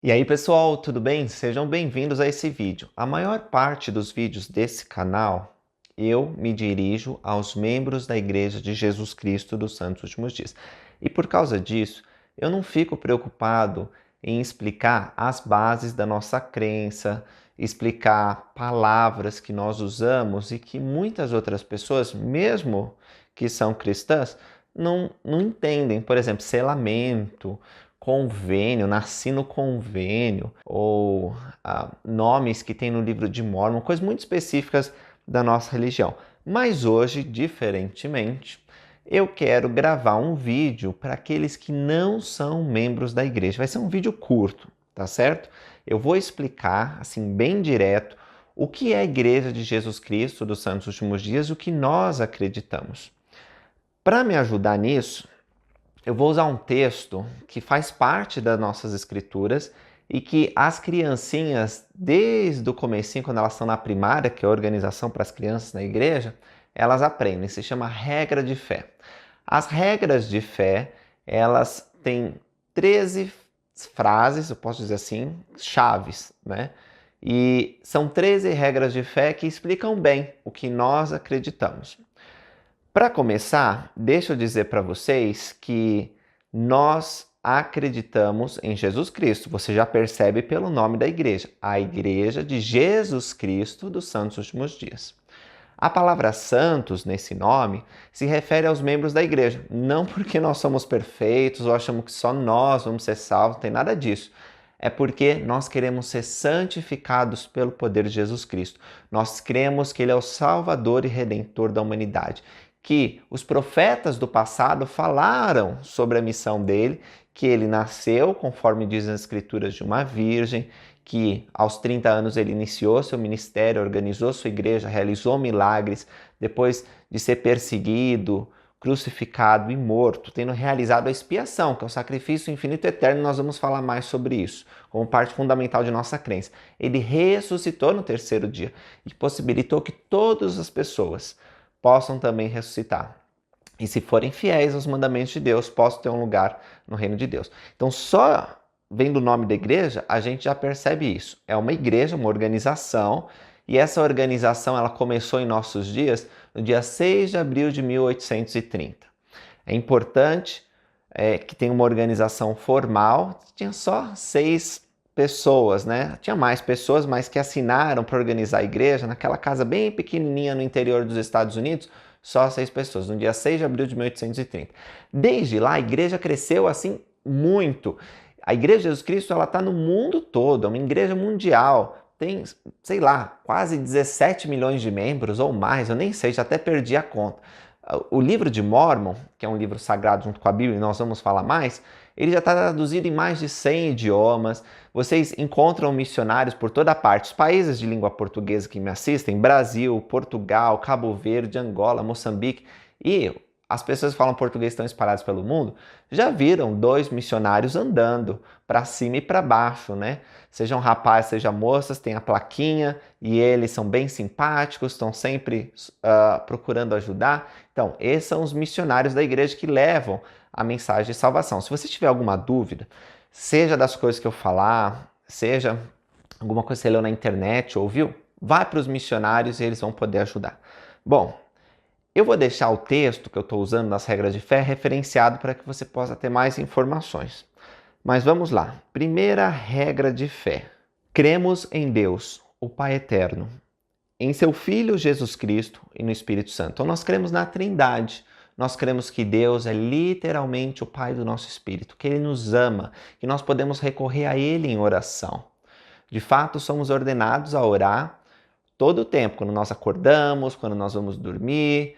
E aí pessoal, tudo bem? Sejam bem-vindos a esse vídeo. A maior parte dos vídeos desse canal, eu me dirijo aos membros da Igreja de Jesus Cristo dos Santos Últimos Dias. E por causa disso, eu não fico preocupado em explicar as bases da nossa crença, explicar palavras que nós usamos e que muitas outras pessoas, mesmo que são cristãs, não entendem. Por exemplo, selamento, convênio, nasci no convênio, ou nomes que tem no livro de Mórmon, coisas muito específicas da nossa religião. Mas hoje, diferentemente, eu quero gravar um vídeo para aqueles que não são membros da igreja. Vai ser um vídeo curto, tá certo? Eu vou explicar, assim, bem direto, o que é a Igreja de Jesus Cristo dos Santos Últimos Dias, o que nós acreditamos. Para me ajudar nisso, eu vou usar um texto que faz parte das nossas escrituras e que as criancinhas, desde o comecinho, quando elas estão na primária, que é a organização para as crianças na igreja, elas aprendem, se chama regra de fé. As regras de fé, elas têm 13 frases, eu posso dizer assim, chaves, né? E são 13 regras de fé que explicam bem o que nós acreditamos. Para começar, deixa eu dizer para vocês que nós acreditamos em Jesus Cristo. Você já percebe pelo nome da igreja, a Igreja de Jesus Cristo dos Santos Últimos Dias. A palavra santos nesse nome se refere aos membros da igreja, não porque nós somos perfeitos ou achamos que só nós vamos ser salvos, não tem nada disso. É porque nós queremos ser santificados pelo poder de Jesus Cristo. Nós cremos que Ele é o Salvador e Redentor da humanidade, que os profetas do passado falaram sobre a missão dele, que ele nasceu, conforme dizem as escrituras, de uma virgem, que aos 30 anos ele iniciou seu ministério, organizou sua igreja, realizou milagres, depois de ser perseguido, crucificado e morto, tendo realizado a expiação, que é o sacrifício infinito e eterno. Nós vamos falar mais sobre isso, como parte fundamental de nossa crença. Ele ressuscitou no terceiro dia e possibilitou que todas as pessoas possam também ressuscitar. E se forem fiéis aos mandamentos de Deus, possam ter um lugar no reino de Deus. Então, só vendo o nome da igreja, a gente já percebe isso. É uma igreja, uma organização, e essa organização ela começou em nossos dias no dia 6 de abril de 1830. É importante que tenha uma organização formal, tinha só 6 pessoas, né? Tinha mais pessoas, mas que assinaram para organizar a igreja naquela casa bem pequenininha no interior dos Estados Unidos, só 6 pessoas, no dia 6 de abril de 1830. Desde lá, a igreja cresceu assim muito. A Igreja de Jesus Cristo ela está no mundo todo, é uma igreja mundial. Tem, sei lá, quase 17 milhões de membros ou mais, eu nem sei, já até perdi a conta. O livro de Mórmon, que é um livro sagrado junto com a Bíblia, e nós vamos falar mais, ele já está traduzido em mais de 100 idiomas. Vocês encontram missionários por toda parte. Os países de língua portuguesa que me assistem, Brasil, Portugal, Cabo Verde, Angola, Moçambique, e as pessoas que falam português estão espalhadas pelo mundo, já viram 2 missionários andando para cima e para baixo, né? Sejam rapazes, sejam moças, tem a plaquinha e eles são bem simpáticos, estão sempre procurando ajudar. Então, esses são os missionários da igreja que levam a mensagem de salvação. Se você tiver alguma dúvida, seja das coisas que eu falar, seja alguma coisa que você leu na internet, ouviu, vai para os missionários e eles vão poder ajudar. Bom, eu vou deixar o texto que eu estou usando nas regras de fé referenciado para que você possa ter mais informações. Mas vamos lá. Primeira regra de fé. Cremos em Deus, o Pai Eterno, em seu Filho Jesus Cristo e no Espírito Santo. Então nós cremos na Trindade. Nós cremos que Deus é literalmente o Pai do nosso espírito, que Ele nos ama, que nós podemos recorrer a Ele em oração. De fato, somos ordenados a orar todo o tempo, quando nós acordamos, quando nós vamos dormir,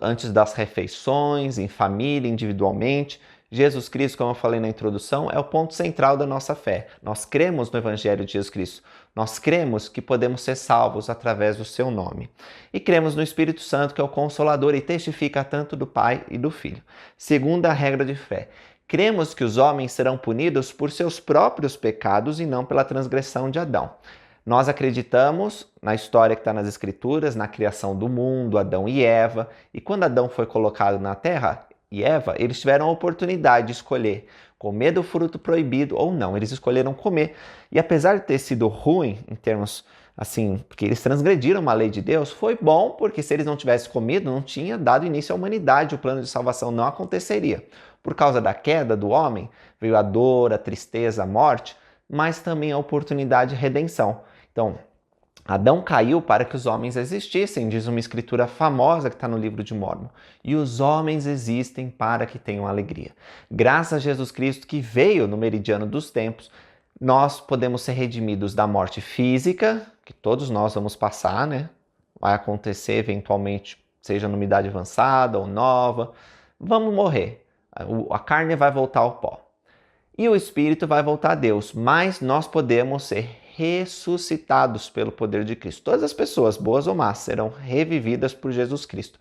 antes das refeições, em família, individualmente. Jesus Cristo, como eu falei na introdução, é o ponto central da nossa fé. Nós cremos no Evangelho de Jesus Cristo. Nós cremos que podemos ser salvos através do seu nome. E cremos no Espírito Santo, que é o Consolador e testifica tanto do Pai e do Filho. Segunda regra de fé. Cremos que os homens serão punidos por seus próprios pecados e não pela transgressão de Adão. Nós acreditamos na história que está nas Escrituras, na criação do mundo, Adão e Eva. E quando Adão foi colocado na terra, e Eva, eles tiveram a oportunidade de escolher comer do fruto proibido ou não. Eles escolheram comer. E apesar de ter sido ruim em termos assim, porque eles transgrediram uma lei de Deus, foi bom porque se eles não tivessem comido, não tinha dado início à humanidade, o plano de salvação não aconteceria. Por causa da queda do homem, veio a dor, a tristeza, a morte, mas também a oportunidade de redenção. Então, Adão caiu para que os homens existissem, diz uma escritura famosa que está no livro de Mórmon. E os homens existem para que tenham alegria. Graças a Jesus Cristo que veio no meridiano dos tempos, nós podemos ser redimidos da morte física, que todos nós vamos passar, né? Vai acontecer eventualmente, seja numa idade avançada ou nova. Vamos morrer. A carne vai voltar ao pó. E o espírito vai voltar a Deus. Mas nós podemos ser ressuscitados pelo poder de Cristo. Todas as pessoas, boas ou más, serão revividas por Jesus Cristo.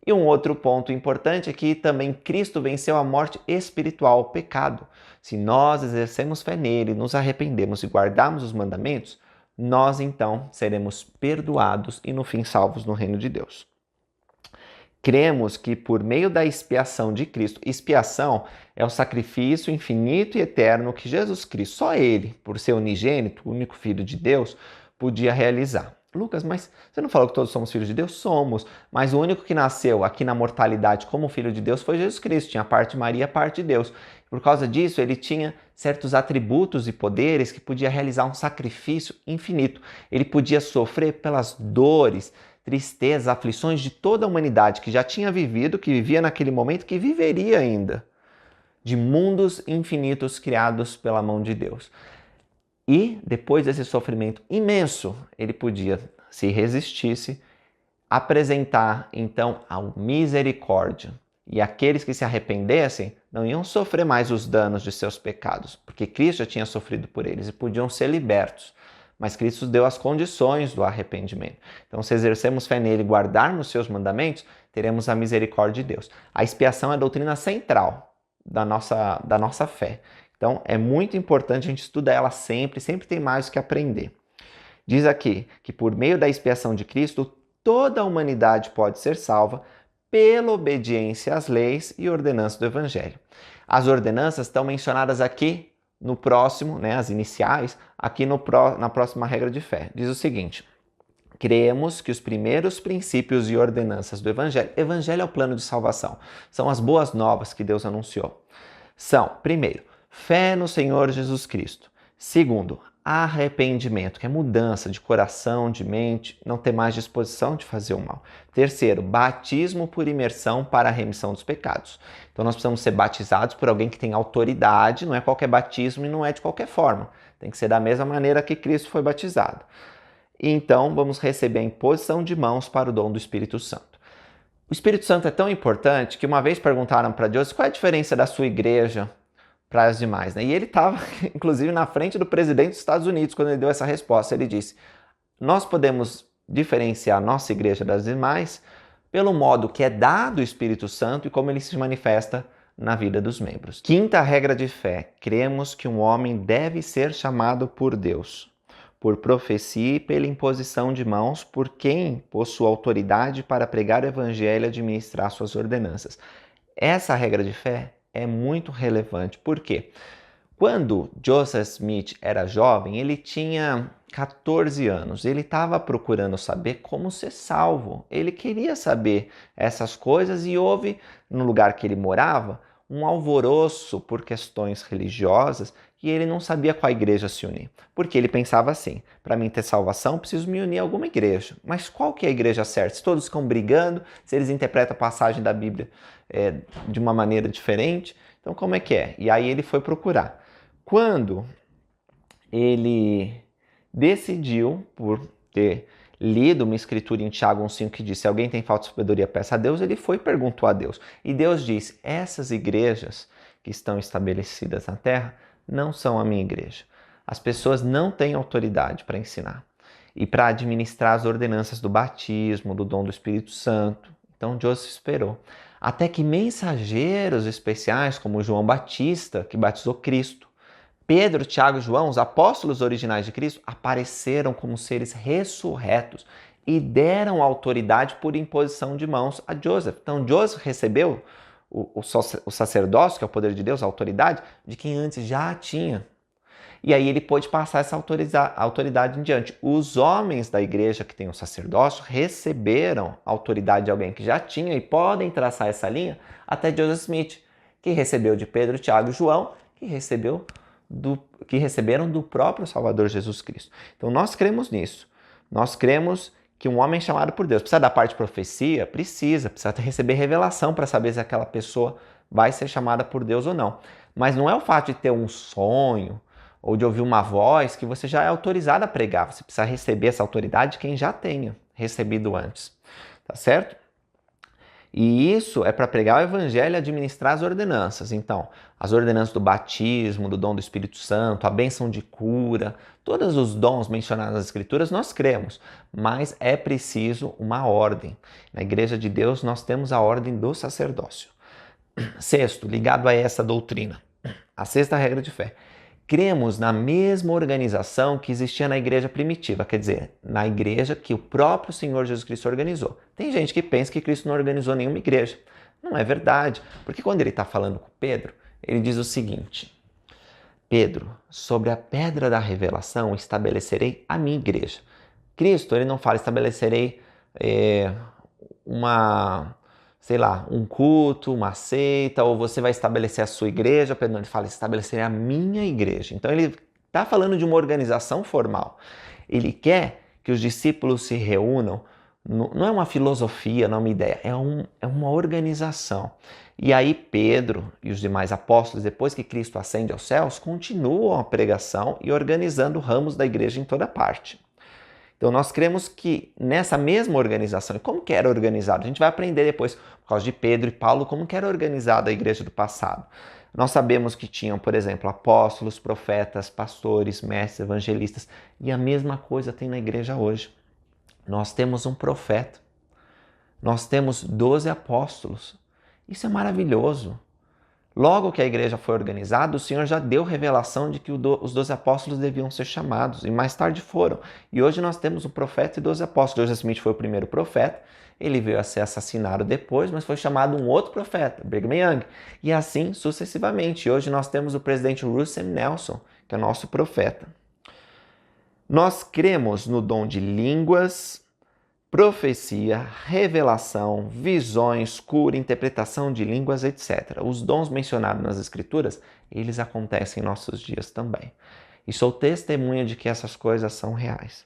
E um outro ponto importante é que também Cristo venceu a morte espiritual, o pecado. Se nós exercemos fé nele, nos arrependemos e guardarmos os mandamentos, nós então seremos perdoados e no fim salvos no reino de Deus. Cremos que por meio da expiação de Cristo, expiação é o sacrifício infinito e eterno que Jesus Cristo, só ele, por ser unigênito, o único filho de Deus, podia realizar. Lucas, mas você não falou que todos somos filhos de Deus? Somos, mas o único que nasceu aqui na mortalidade como filho de Deus foi Jesus Cristo, tinha parte de Maria, parte de Deus. Por causa disso, ele tinha certos atributos e poderes que podia realizar um sacrifício infinito. Ele podia sofrer pelas dores, tristezas, aflições de toda a humanidade que já tinha vivido, que vivia naquele momento, que viveria ainda, de mundos infinitos criados pela mão de Deus. E depois desse sofrimento imenso, ele podia, se resistisse, apresentar então a misericórdia. E aqueles que se arrependessem não iam sofrer mais os danos de seus pecados, porque Cristo já tinha sofrido por eles e podiam ser libertos. Mas Cristo deu as condições do arrependimento. Então, se exercemos fé nele e guardarmos seus mandamentos, teremos a misericórdia de Deus. A expiação é a doutrina central da nossa fé. Então, é muito importante a gente estudar ela sempre, sempre tem mais o que aprender. Diz aqui que por meio da expiação de Cristo, toda a humanidade pode ser salva pela obediência às leis e ordenanças do Evangelho. As ordenanças estão mencionadas aqui no próximo, né, as iniciais, aqui na próxima regra de fé. Diz o seguinte: cremos que os primeiros princípios e ordenanças do Evangelho, Evangelho é o plano de salvação, são as boas novas que Deus anunciou. São, primeiro, fé no Senhor Jesus Cristo. Segundo, arrependimento, que é mudança de coração, de mente, não ter mais disposição de fazer o mal. Terceiro, batismo por imersão para a remissão dos pecados. Então nós precisamos ser batizados por alguém que tem autoridade, não é qualquer batismo e não é de qualquer forma. Tem que ser da mesma maneira que Cristo foi batizado. E então vamos receber a imposição de mãos para o dom do Espírito Santo. O Espírito Santo é tão importante que uma vez perguntaram para Deus qual é a diferença da sua igreja para as demais, né? E ele estava, inclusive, na frente do presidente dos Estados Unidos quando ele deu essa resposta. Ele disse: nós podemos diferenciar a nossa igreja das demais pelo modo que é dado o Espírito Santo e como ele se manifesta na vida dos membros. Quinta regra de fé: cremos que um homem deve ser chamado por Deus, por profecia e pela imposição de mãos por quem possui autoridade para pregar o evangelho e administrar suas ordenanças. Essa regra de fé é muito relevante. Por quê? Quando Joseph Smith era jovem, ele tinha 14 anos. Ele estava procurando saber como ser salvo. Ele queria saber essas coisas e houve, no lugar que ele morava, um alvoroço por questões religiosas e ele não sabia qual igreja se unir. Porque ele pensava assim: para mim ter salvação, preciso me unir a alguma igreja. Mas qual que é a igreja certa? Se todos ficam brigando, se eles interpretam a passagem da Bíblia de uma maneira diferente, então como é que é? E aí ele foi procurar. Quando ele decidiu, por ter lido uma escritura em Tiago 1,5 que diz: se alguém tem falta de sabedoria, peça a Deus, ele foi e perguntou a Deus. E Deus disse: essas igrejas que estão estabelecidas na terra não são a minha igreja. As pessoas não têm autoridade para ensinar e para administrar as ordenanças do batismo, do dom do Espírito Santo. Então Joseph esperou até que mensageiros especiais como João Batista, que batizou Cristo, Pedro, Tiago e João, os apóstolos originais de Cristo, apareceram como seres ressurretos e deram autoridade por imposição de mãos a Joseph. Então Joseph recebeu o sacerdócio, que é o poder de Deus, a autoridade, de quem antes já tinha. E aí ele pôde passar essa autoridade em diante. Os homens da igreja que têm o sacerdócio receberam a autoridade de alguém que já tinha e podem traçar essa linha até Joseph Smith, que recebeu de Pedro, Tiago e João, que receberam do próprio Salvador Jesus Cristo. Então nós cremos nisso. Nós cremos que um homem chamado por Deus precisa da parte de profecia? Precisa receber revelação para saber se aquela pessoa vai ser chamada por Deus ou não. Mas não é o fato de ter um sonho ou de ouvir uma voz que você já é autorizado a pregar. Você precisa receber essa autoridade de quem já tenha recebido antes. Tá certo? E isso é para pregar o evangelho e administrar as ordenanças. Então, as ordenanças do batismo, do dom do Espírito Santo, a bênção de cura, todos os dons mencionados nas Escrituras nós cremos, mas é preciso uma ordem. Na Igreja de Deus nós temos a ordem do sacerdócio. Sexto, ligado a essa doutrina, a sexta regra de fé. Cremos na mesma organização que existia na igreja primitiva, quer dizer, na igreja que o próprio Senhor Jesus Cristo organizou. Tem gente que pensa que Cristo não organizou nenhuma igreja. Não é verdade, porque quando ele está falando com Pedro, ele diz o seguinte: Pedro, sobre a pedra da revelação estabelecerei a minha igreja. Cristo, ele não fala estabelecerei um culto, uma seita, ou você vai estabelecer a sua igreja. Pedro, ele fala estabelecerei a minha igreja. Então ele está falando de uma organização formal. Ele quer que os discípulos se reúnam, não é uma filosofia, não é uma ideia, é uma organização. E aí Pedro e os demais apóstolos, depois que Cristo ascende aos céus, continuam a pregação e organizando ramos da igreja em toda parte. Então nós cremos que nessa mesma organização, e como que era organizado? A gente vai aprender depois, por causa de Pedro e Paulo, como que era organizada a igreja do passado. Nós sabemos que tinham, por exemplo, apóstolos, profetas, pastores, mestres, evangelistas, e a mesma coisa tem na igreja hoje. Nós temos um profeta, nós temos 12 apóstolos. Isso é maravilhoso. Logo que a igreja foi organizada, o Senhor já deu revelação de que os 12 apóstolos deviam ser chamados, e mais tarde foram. E hoje nós temos o profeta e 12 apóstolos. Joseph Smith foi o primeiro profeta, ele veio a ser assassinado depois, mas foi chamado um outro profeta, Brigham Young, e assim sucessivamente. E hoje nós temos o presidente Russell Nelson, que é o nosso profeta. Nós cremos no dom de línguas, profecia, revelação, visões, cura, interpretação de línguas, etc. Os dons mencionados nas Escrituras, eles acontecem em nossos dias também. E sou testemunha de que essas coisas são reais.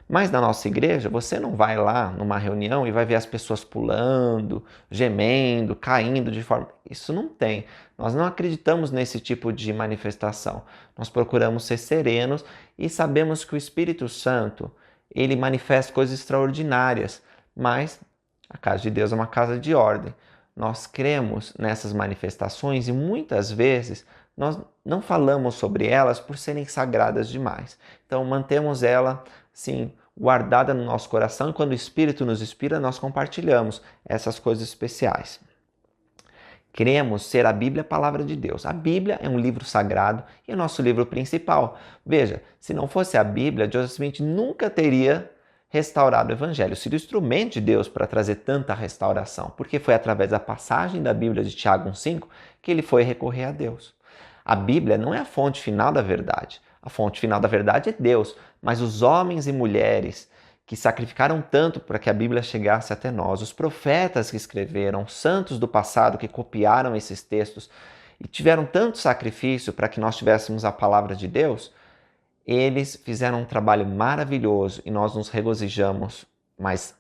Mas na nossa igreja, você não vai lá numa reunião e vai ver as pessoas pulando, gemendo, caindo de forma... Isso não tem. Nós não acreditamos nesse tipo de manifestação. Nós procuramos ser serenos e sabemos que o Espírito Santo, ele manifesta coisas extraordinárias, mas a casa de Deus é uma casa de ordem. Nós cremos nessas manifestações e muitas vezes nós não falamos sobre elas por serem sagradas demais. Então mantemos ela, sim, guardada no nosso coração, e quando o Espírito nos inspira, nós compartilhamos essas coisas especiais. Cremos ser a Bíblia a palavra de Deus. A Bíblia é um livro sagrado e é o nosso livro principal. Veja, se não fosse a Bíblia, Joseph Smith nunca teria restaurado o Evangelho, sido instrumento de Deus para trazer tanta restauração, porque foi através da passagem da Bíblia de Tiago 1,5 que ele foi recorrer a Deus. A Bíblia não é a fonte final da verdade. A fonte final da verdade é Deus, mas os homens e mulheres que sacrificaram tanto para que a Bíblia chegasse até nós, os profetas que escreveram, os santos do passado que copiaram esses textos e tiveram tanto sacrifício para que nós tivéssemos a palavra de Deus, eles fizeram um trabalho maravilhoso e nós nos regozijamos. Mas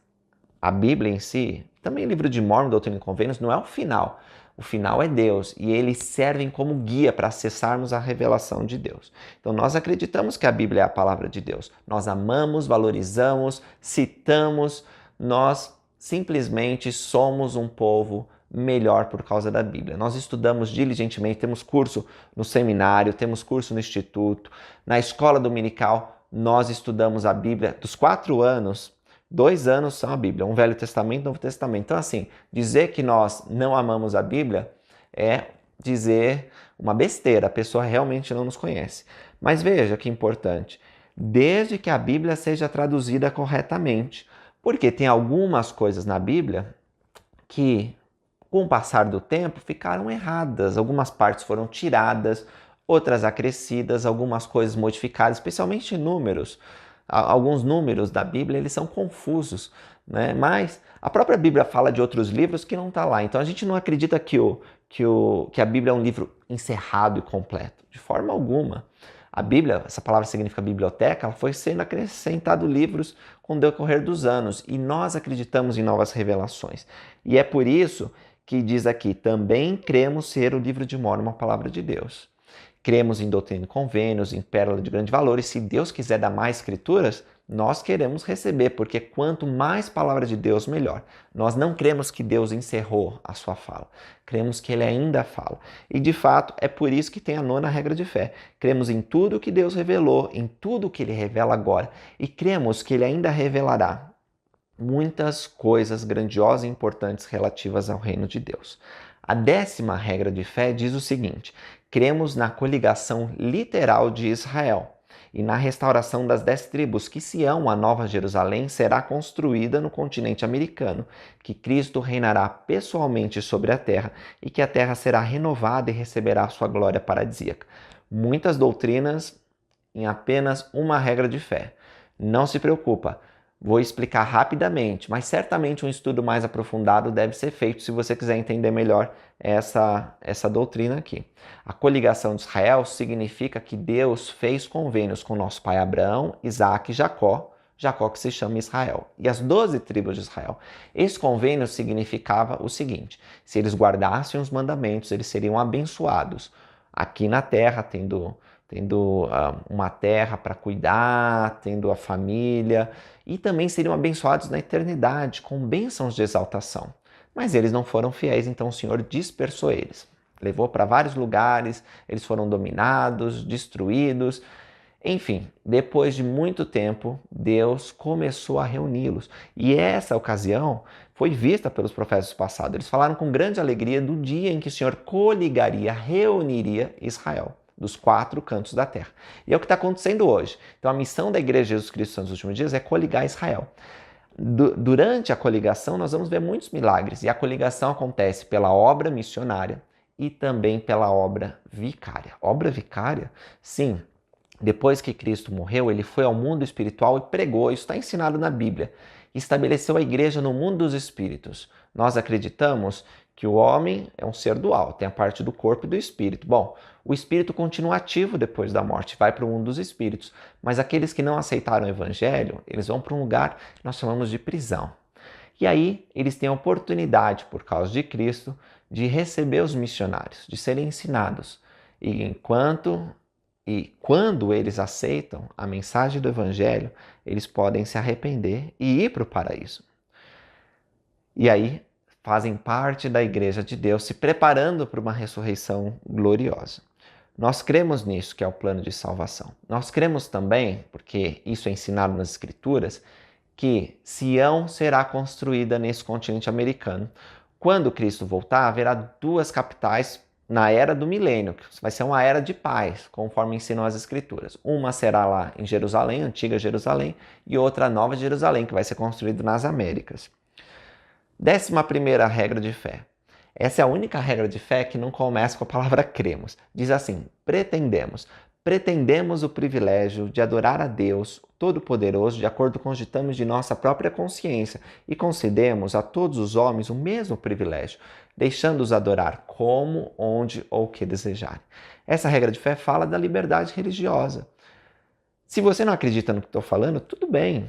a Bíblia em si, também o livro de Mórmon, Doutrina e Convênios, não é o final. O final é Deus e eles servem como guia para acessarmos a revelação de Deus. Então nós acreditamos que a Bíblia é a palavra de Deus. Nós amamos, valorizamos, citamos, nós simplesmente somos um povo melhor por causa da Bíblia. Nós estudamos diligentemente, temos curso no seminário, temos curso no instituto, na escola dominical, nós estudamos a Bíblia dos 4 anos. 2 anos são a Bíblia, um Velho Testamento e um Novo Testamento. Então, assim, dizer que nós não amamos a Bíblia é dizer uma besteira, a pessoa realmente não nos conhece. Mas veja que importante, desde que a Bíblia seja traduzida corretamente, porque tem algumas coisas na Bíblia que com o passar do tempo, ficaram erradas. Algumas partes foram tiradas, outras acrescidas, algumas coisas modificadas, especialmente números. Alguns números da Bíblia, eles são confusos, né? Mas a própria Bíblia fala de outros livros que não está lá. Então a gente não acredita que a Bíblia é um livro encerrado e completo, de forma alguma. A Bíblia, essa palavra significa biblioteca, ela foi sendo acrescentado livros com o decorrer dos anos e nós acreditamos em novas revelações. E é por isso que diz aqui, também cremos ser o livro de Mórmon, a palavra de Deus. Cremos em Doutrina e Convênios, em Pérola de Grande Valor, e se Deus quiser dar mais escrituras, nós queremos receber, porque quanto mais palavra de Deus, melhor. Nós não cremos que Deus encerrou a sua fala, cremos que Ele ainda fala. E de fato, é por isso que tem a 9ª regra de fé. Cremos em tudo que Deus revelou, em tudo que Ele revela agora, e cremos que Ele ainda revelará muitas coisas grandiosas e importantes relativas ao reino de Deus. A 10ª regra de fé diz o seguinte: cremos na coligação literal de Israel e na restauração das 10 tribos, que Sião, a Nova Jerusalém, será construída no continente americano, que Cristo reinará pessoalmente sobre a terra e que a terra será renovada e receberá sua glória paradisíaca. Muitas doutrinas em apenas uma regra de fé. Não se preocupa. Vou explicar rapidamente, mas certamente um estudo mais aprofundado deve ser feito se você quiser entender melhor essa doutrina aqui. A coligação de Israel significa que Deus fez convênios com nosso pai Abraão, Isaac e Jacó, Jacó que se chama Israel, e as 12 tribos de Israel. Esse convênio significava o seguinte: se eles guardassem os mandamentos, eles seriam abençoados aqui na terra, tendo uma terra para cuidar, tendo a família, e também seriam abençoados na eternidade, com bênçãos de exaltação. Mas eles não foram fiéis, então o Senhor dispersou eles. Levou para vários lugares, eles foram dominados, destruídos. Enfim, depois de muito tempo, Deus começou a reuni-los. E essa ocasião foi vista pelos profetas passados. Eles falaram com grande alegria do dia em que o Senhor coligaria, reuniria Israel dos 4 cantos da terra. E é o que está acontecendo hoje. Então a missão da Igreja de Jesus Cristo nos últimos dias é coligar Israel. Durante a coligação nós vamos ver muitos milagres, e a coligação acontece pela obra missionária e também pela obra vicária. Obra vicária? Sim. Depois que Cristo morreu, ele foi ao mundo espiritual e pregou, isso está ensinado na Bíblia, estabeleceu a igreja no mundo dos espíritos. Nós acreditamos que o homem é um ser dual, tem a parte do corpo e do espírito. Bom, o espírito continua ativo depois da morte, vai para o mundo dos espíritos, mas aqueles que não aceitaram o evangelho, eles vão para um lugar que nós chamamos de prisão. E aí eles têm a oportunidade, por causa de Cristo, de receber os missionários, de serem ensinados. E quando eles aceitam a mensagem do evangelho, eles podem se arrepender e ir para o paraíso. E aí fazem parte da igreja de Deus, se preparando para uma ressurreição gloriosa. Nós cremos nisso, que é o plano de salvação. Nós cremos também, porque isso é ensinado nas Escrituras, que Sião será construída nesse continente americano. Quando Cristo voltar, haverá 2 capitais na era do milênio, que vai ser uma era de paz, conforme ensinam as Escrituras. Uma será lá em Jerusalém, antiga Jerusalém, e outra Nova Jerusalém, que vai ser construída nas Américas. 11ª regra de fé. Essa é a única regra de fé que não começa com a palavra cremos. Diz assim: pretendemos. Pretendemos o privilégio de adorar a Deus Todo-Poderoso de acordo com os ditames de nossa própria consciência e concedemos a todos os homens o mesmo privilégio, deixando-os adorar como, onde ou o que desejarem. Essa regra de fé fala da liberdade religiosa. Se você não acredita no que estou falando, tudo bem.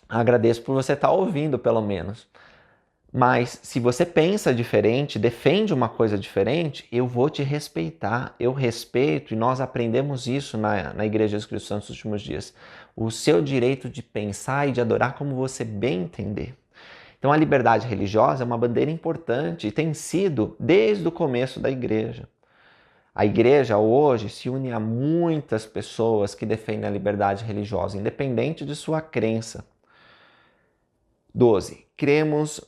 Agradeço por você estar ouvindo, pelo menos. Mas se você pensa diferente, defende uma coisa diferente, eu vou te respeitar, eu respeito, e nós aprendemos isso na Igreja de Jesus Cristo Santos nos últimos dias. O seu direito de pensar e de adorar como você bem entender. Então a liberdade religiosa é uma bandeira importante e tem sido desde o começo da igreja. A igreja hoje se une a muitas pessoas que defendem a liberdade religiosa, independente de sua crença. 12. Cremos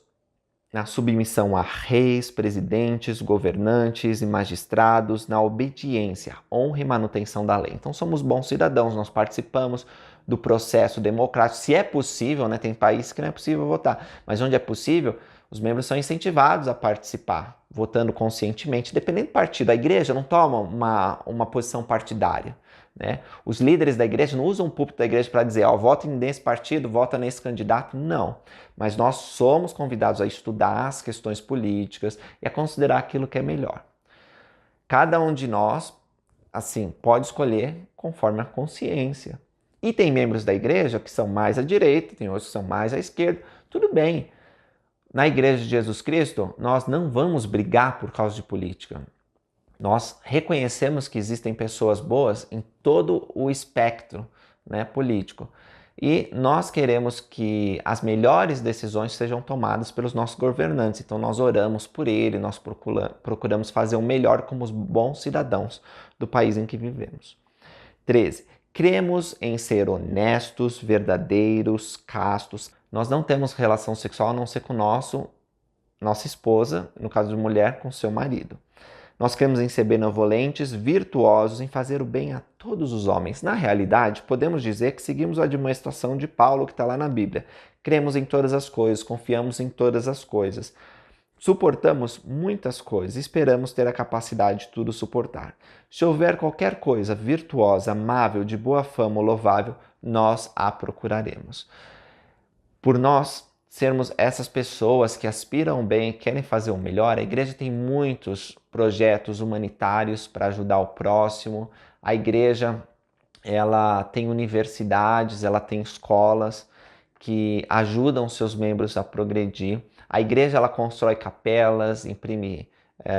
na submissão a reis, presidentes, governantes e magistrados, na obediência, honra e manutenção da lei. Então somos bons cidadãos, nós participamos do processo democrático. Se é possível, né, tem países que não é possível votar, mas onde é possível, Os membros são incentivados a participar, votando conscientemente, dependendo do partido. A igreja não toma uma posição partidária, né? Os líderes da igreja não usam o púlpito da igreja para dizer, votem nesse partido, vota nesse candidato. Não. Mas nós somos convidados a estudar as questões políticas e a considerar aquilo que é melhor. Cada um de nós, assim, pode escolher conforme a consciência. E tem membros da igreja que são mais à direita, tem outros que são mais à esquerda. Tudo bem. Na Igreja de Jesus Cristo, nós não vamos brigar por causa de política. Nós reconhecemos que existem pessoas boas em todo o espectro, né, político. E nós queremos que as melhores decisões sejam tomadas pelos nossos governantes. Então nós oramos por ele, nós procuramos fazer o melhor como os bons cidadãos do país em que vivemos. 13. Cremos em ser honestos, verdadeiros, castos. Nós não temos relação sexual a não ser com nossa esposa, no caso de mulher, com seu marido. Nós cremos em ser benevolentes, virtuosos, em fazer o bem a todos os homens. Na realidade, podemos dizer que seguimos a admoestação de Paulo que está lá na Bíblia. Cremos em todas as coisas, confiamos em todas as coisas. Suportamos muitas coisas, esperamos ter a capacidade de tudo suportar. Se houver qualquer coisa virtuosa, amável, de boa fama ou louvável, nós a procuraremos. Por nós sermos essas pessoas que aspiram bem e querem fazer o melhor, a igreja tem muitos projetos humanitários para ajudar o próximo. A igreja, ela tem universidades, ela tem escolas que ajudam seus membros a progredir. A igreja, ela constrói capelas, imprime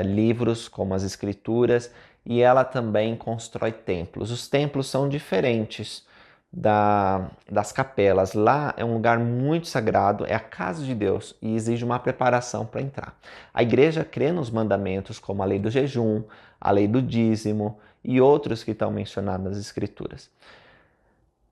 livros como as escrituras e ela também constrói templos. Os templos são diferentes das capelas. Lá é um lugar muito sagrado, é a casa de Deus e exige uma preparação para entrar. A igreja crê nos mandamentos como a lei do jejum, a lei do dízimo e outros que estão mencionados nas escrituras.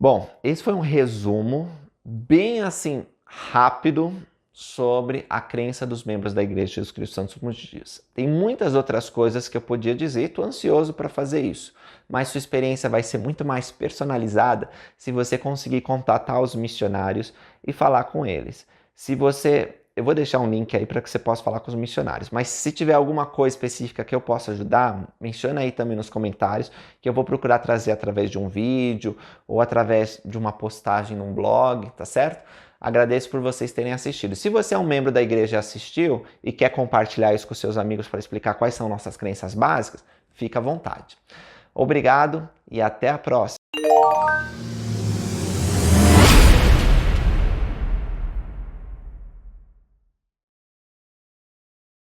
Bom, esse foi um resumo bem assim rápido sobre a crença dos membros da Igreja de Jesus Cristo Santos dos Últimos Dias. Tem muitas outras coisas que eu podia dizer, estou ansioso para fazer isso, mas sua experiência vai ser muito mais personalizada se você conseguir contatar os missionários e falar com eles. Eu vou deixar um link aí para que você possa falar com os missionários, mas se tiver alguma coisa específica que eu possa ajudar, menciona aí também nos comentários, que eu vou procurar trazer através de um vídeo ou através de uma postagem num blog, tá certo? Agradeço por vocês terem assistido. Se você é um membro da igreja e assistiu e quer compartilhar isso com seus amigos para explicar quais são nossas crenças básicas, fica à vontade. Obrigado e até a próxima!